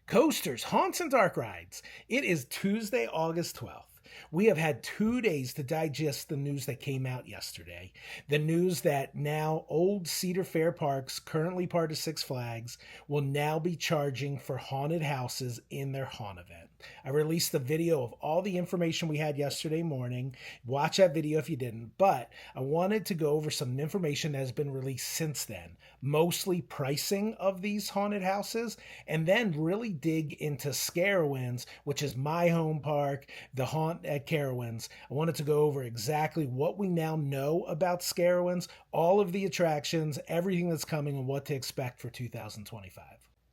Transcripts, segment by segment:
Coasters, Haunts, and Dark Rides. It is Tuesday, August 12th. We have had 2 days to digest the news that came out yesterday. The news that now old Cedar Fair Parks, currently part of Six Flags, will now be charging for haunted houses in their haunt event. I released a video of all the information we had yesterday morning. Watch that video if you didn't, but I wanted to go over some information that has been released since then, mostly pricing of these haunted houses, and then really dig into Scarowinds, which is my home park, the haunt at Carowinds. I wanted to go over exactly what we now know about Scarowinds, all of the attractions, everything that's coming, and what to expect for 2025.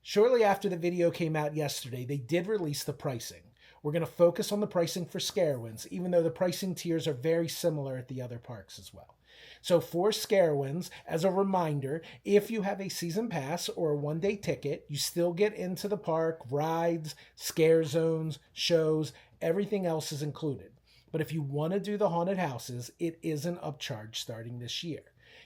Shortly after the video came out yesterday, they did release the pricing. We're going to focus on the pricing for Scarowinds, even though the pricing tiers are very similar at the other parks as well. So for Scarowinds, as a reminder, if you have a season pass or a one-day ticket, you still get into the park, rides, scare zones, shows, everything else is included. But if you want to do the haunted houses, it is an upcharge starting this year.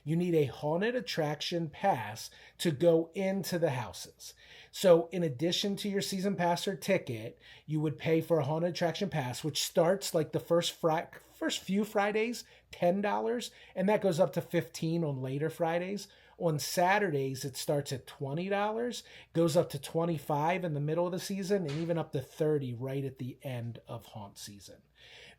You need a haunted attraction pass to go into the houses. So in addition to your season pass or ticket, you would pay for a haunted attraction pass, which starts like the first few Fridays, $10, and that goes up to $15 on later Fridays. On Saturdays, it starts at $20, goes up to $25 in the middle of the season, and even up to $30 right at the end of haunt season.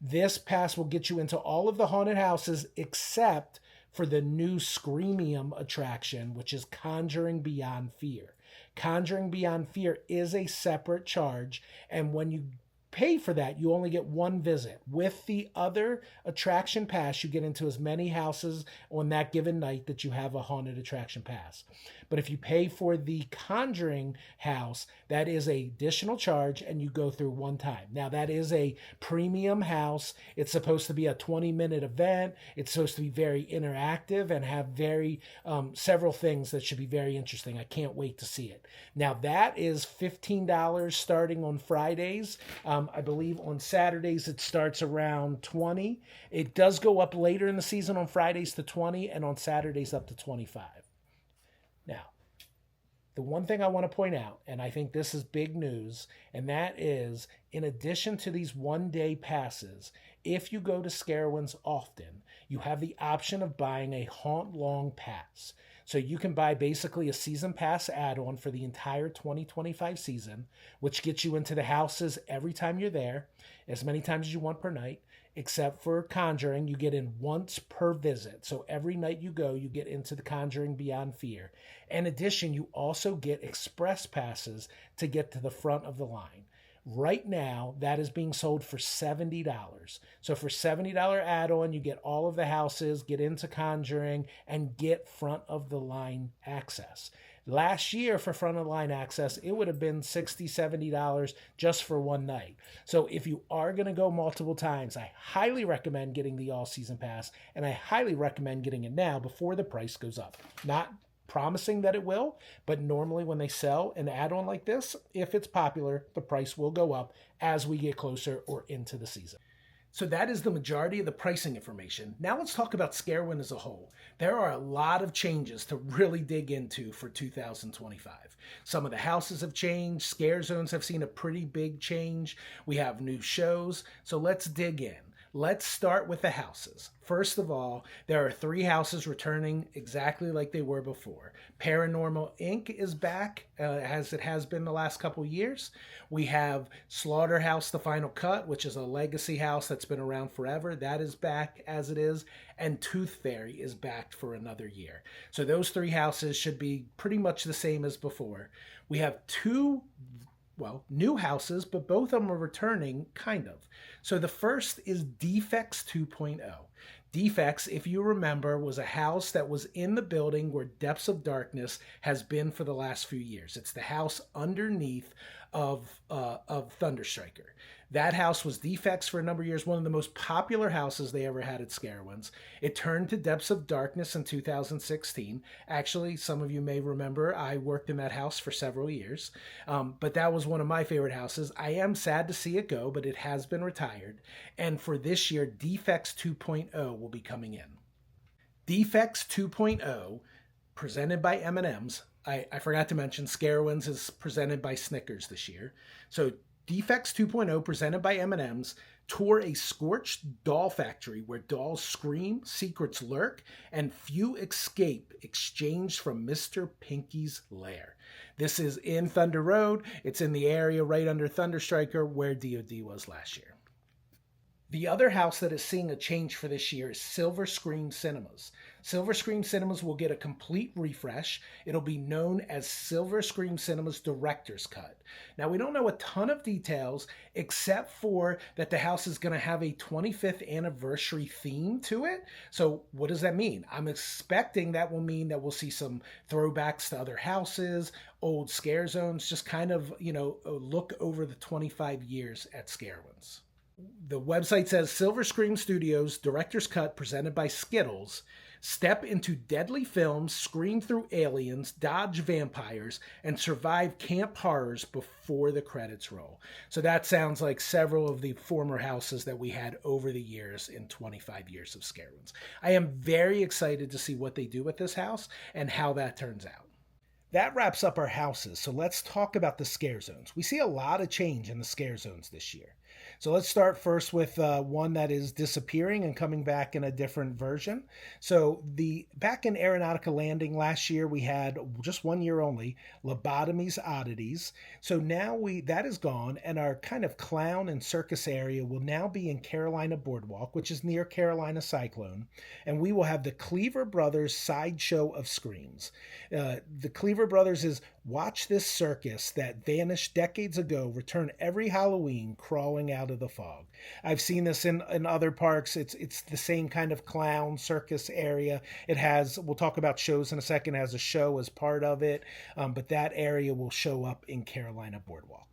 This pass will get you into all of the haunted houses except for the new Screamium attraction, which is Conjuring Beyond Fear. Conjuring Beyond Fear is a separate charge, and when you pay for that, you only get one visit. With the other attraction pass, you get into as many houses on that given night that you have a haunted attraction pass. But if you pay for the Conjuring house, that is an additional charge, and you go through one time. Now, that is a premium house. It's supposed to be a 20-minute event. It's supposed to be very interactive and have several things that should be very interesting. I can't wait to see it. Now, that is $15 starting on Fridays. I believe on Saturdays it starts around $20. It does go up later in the season on Fridays to $20 and on Saturdays up to $25. Now, the one thing I want to point out, and I think this is big news, and that is, in addition to these one-day passes, if you go to Scarowinds often, you have the option of buying a Haunt Long Pass. So you can buy basically a season pass add-on for the entire 2025 season, which gets you into the houses every time you're there, as many times as you want per night. Except for Conjuring, you get in once per visit. So every night you go, you get into the Conjuring Beyond Fear. In addition, you also get express passes to get to the front of the line. Right now, that is being sold for $70. So for $70 add-on, you get all of the houses, get into Conjuring, and get front of the line access. Last year for front of the line access, it would have been $60, $70 just for one night. So if you are going to go multiple times, I highly recommend getting the all-season pass, and I highly recommend getting it now before the price goes up. Not promising that it will, but normally when they sell an add-on like this, if it's popular, the price will go up as we get closer or into the season. So that is the majority of the pricing information. Now let's talk about Scarewind as a whole. There are a lot of changes to really dig into for 2025. Some of the houses have changed. Scare zones have seen a pretty big change. We have new shows. So let's dig in. Let's start with the houses. First of all, there are 3 houses returning exactly like they were before. Paranormal Inc. is back, as it has been the last couple years. We have Slaughterhouse The Final Cut, which is a legacy house that's been around forever. That is back as it is. And Tooth Fairy is back for another year. So those 3 houses should be pretty much the same as before. We have 2 new houses, but both of them are returning, kind of. So the first is Defects 2.0. Defects, if you remember, was a house that was in the building where Depths of Darkness has been for the last few years. It's the house underneath of Thunderstriker. That house was Defects for a number of years, one of the most popular houses they ever had at Scarowinds. It turned to Depths of Darkness in 2016. Actually, some of you may remember I worked in that house for several years, but that was one of my favorite houses. I am sad to see it go, but it has been retired. And for this year, Defects 2.0 will be coming in. Defects 2.0, presented by M&M's, I forgot to mention Scarowinds is presented by Snickers this year. So Defects 2.0 presented by M&M's tour a scorched doll factory where dolls scream, secrets lurk, and few escape, exchanged from Mr. Pinky's lair. This is in Thunder Road. It's in the area right under Thunderstriker where DoD was last year. The other house that is seeing a change for this year is Silver Screen Cinemas. Silver Screen Cinemas will get a complete refresh. It'll be known as Silver Screen Cinemas Director's Cut. Now, we don't know a ton of details except for that the house is going to have a 25th anniversary theme to it. So what does that mean? I'm expecting that will mean that we'll see some throwbacks to other houses, old scare zones, just kind of, look over the 25 years at Scarowinds. The website says Silver Screen Studios Director's Cut presented by Skittles. Step into deadly films, scream through aliens, dodge vampires, and survive camp horrors before the credits roll. So that sounds like several of the former houses that we had over the years in 25 years of Scarowinds. I am very excited to see what they do with this house and how that turns out. That wraps up our houses, so let's talk about the scare zones. We see a lot of change in the scare zones this year. So let's start first with one that is disappearing and coming back in a different version. So back in Aeronautica Landing last year, we had just 1 year only, Lobotomy's Oddities. So now that is gone, and our kind of clown and circus area will now be in Carolina Boardwalk, which is near Carolina Cyclone, and we will have the Cleaver Brothers Sideshow of Screams. The Cleaver Brothers is watch this circus that vanished decades ago return every Halloween crawling out of the fog. I've seen this in other parks. It's the same kind of clown circus area. It has, we'll talk about shows in a second, it has a show as part of it, but that area will show up in Carolina Boardwalk.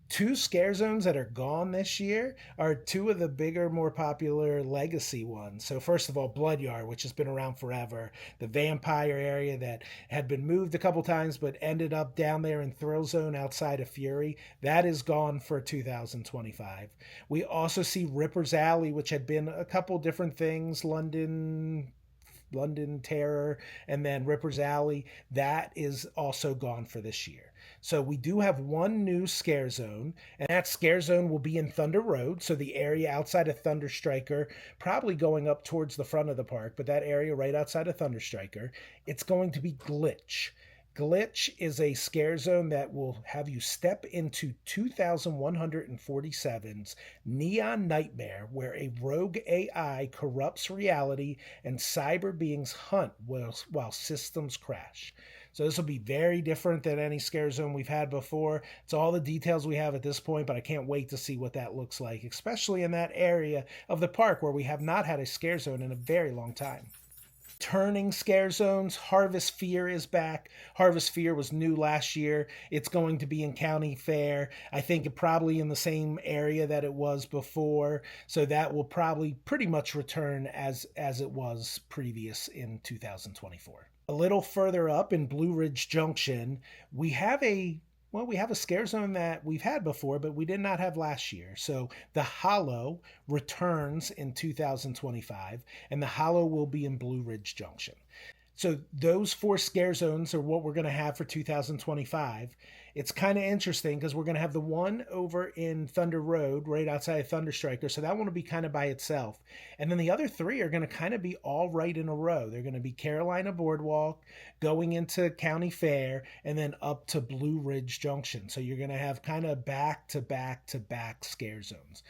Two scare zones that are gone this year are two of the bigger, more popular legacy ones. So first of all, Bloodyard, which has been around forever, the vampire area that had been moved a couple times but ended up down there in Thrill Zone outside of Fury, that is gone for 2025. We also see Ripper's Alley, which had been a couple different things, London Terror, and then Ripper's Alley. That is also gone for this year. So we do have one new scare zone, and that scare zone will be in Thunder Road, so the area outside of Thunderstriker, probably going up towards the front of the park, but that area right outside of Thunderstriker. It's going to be Glitch. Glitch is a scare zone that will have you step into 2147's Neon Nightmare, where a rogue AI corrupts reality and cyber beings hunt while systems crash. So this will be very different than any scare zone we've had before. It's all the details we have at this point, but I can't wait to see what that looks like, especially in that area of the park where we have not had a scare zone in a very long time. Turning scare zones, Harvest Fear is back. Harvest Fear was new last year. It's going to be in County Fair. I think probably in the same area that it was before. So that will probably pretty much return as it was previous in 2024. A little further up in Blue Ridge Junction, we have a scare zone that we've had before, but we did not have last year. So the Hollow returns in 2025, and the Hollow will be in Blue Ridge Junction. So those four scare zones are what we're going to have for 2025. It's kind of interesting because we're going to have the one over in Thunder Road right outside of Thunderstriker. So that one will be kind of by itself. And then the other three are going to kind of be all right in a row. They're going to be Carolina Boardwalk, going into County Fair, and then up to Blue Ridge Junction. So you're going to have kind of back to back to back scare zones.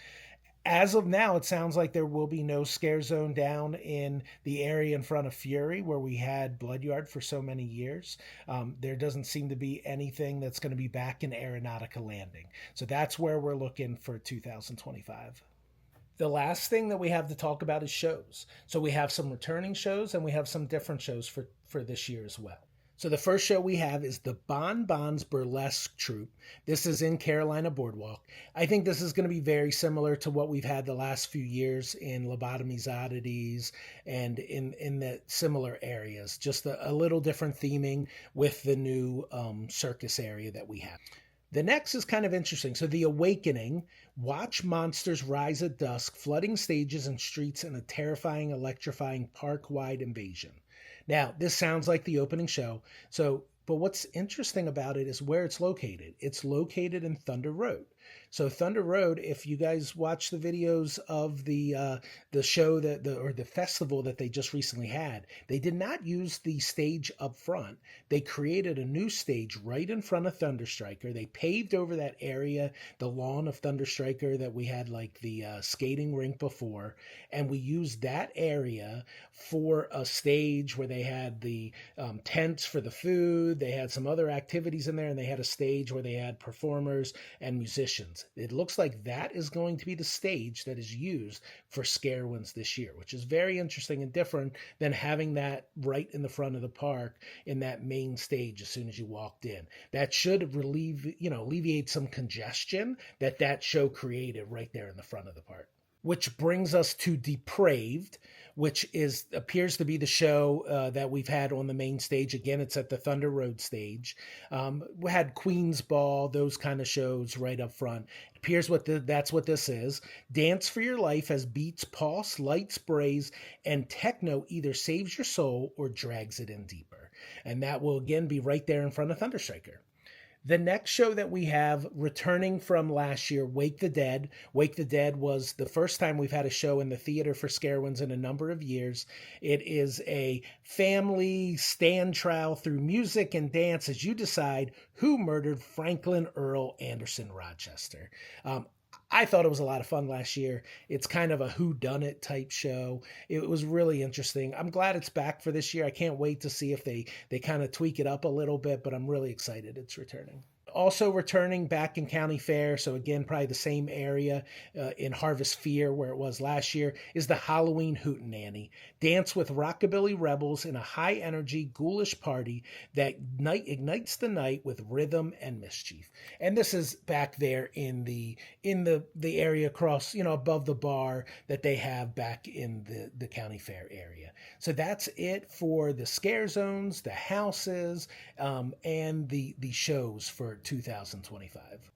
As of now, it sounds like there will be no scare zone down in the area in front of Fury where we had Bloodyard for so many years. There doesn't seem to be anything that's going to be back in Aeronautica Landing. So that's where we're looking for 2025. The last thing that we have to talk about is shows. So we have some returning shows and we have some different shows for this year as well. So the first show we have is the Bon Bons Burlesque Troupe. This is in Carolina Boardwalk. I think this is going to be very similar to what we've had the last few years in Lobotomy's Oddities and in the similar areas. Just a little different theming with the new circus area that we have. The next is kind of interesting. So The Awakening, watch monsters rise at dusk, flooding stages and streets in a terrifying, electrifying park-wide invasion. Now, this sounds like the opening show. So But what's interesting about it is where it's located. It's located in Thunder Road. So Thunder Road, if you guys watch the videos of the show that the festival that they just recently had, they did not use the stage up front. They created a new stage right in front of Thunderstriker. They paved over that area, the lawn of Thunderstriker that we had like the skating rink before, and we used that area for a stage where they had the tents for the food. They had some other activities in there, and they had a stage where they had performers and musicians. It looks like that is going to be the stage that is used for Scarowinds this year, which is very interesting and different than having that right in the front of the park in that main stage as soon as you walked in. That should alleviate some congestion that show created right there in the front of the park. Which brings us to Depraved, which appears to be the show that we've had on the main stage. Again, it's at the Thunder Road stage. We had Queen's Ball, those kind of shows right up front. It appears that's what this is. Dance for Your Life as beats, pulse, light sprays, and techno either saves your soul or drags it in deeper. And that will again be right there in front of Thunderstriker. The next show that we have returning from last year, Wake the Dead. Wake the Dead was the first time we've had a show in the theater for Scarowinds in a number of years. It is a family stand trial through music and dance as you decide who murdered Franklin Earl Anderson Rochester. I thought it was a lot of fun last year. It's kind of a whodunit type show. It was really interesting. I'm glad it's back for this year. I can't wait to see if they kind of tweak it up a little bit, but I'm really excited it's returning. Also returning back in County Fair, so again, probably the same area in Harvest Fear where it was last year, is the Halloween Hootenanny. Dance with Rockabilly Rebels in a high-energy, ghoulish party that ignites the night with rhythm and mischief. And this is back there in the area across, above the bar that they have back in the County Fair area. So that's it for the scare zones, the houses, and the shows for 2025.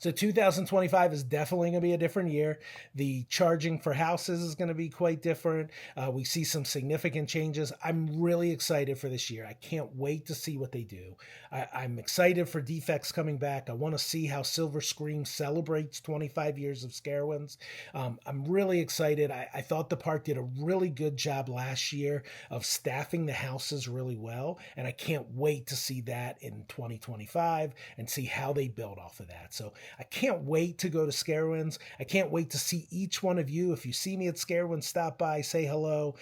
So 2025 is definitely going to be a different year. The charging for houses is going to be quite different. We see some significant changes. I'm really excited for this year. I can't wait to see what they do. I'm excited for Defects coming back. I want to see how Silver Scream celebrates 25 years of Scarowinds. I'm really excited. I thought the park did a really good job last year of staffing the houses really well, and I can't wait to see that in 2025 and see how they build off of that. So I can't wait to go to Scarowinds. I can't wait to see each one of you. If you see me at Scarowinds, stop by, say hello.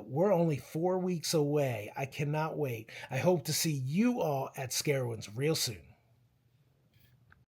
We're only 4 weeks away. I cannot wait. I hope to see you all at Scarowinds real soon.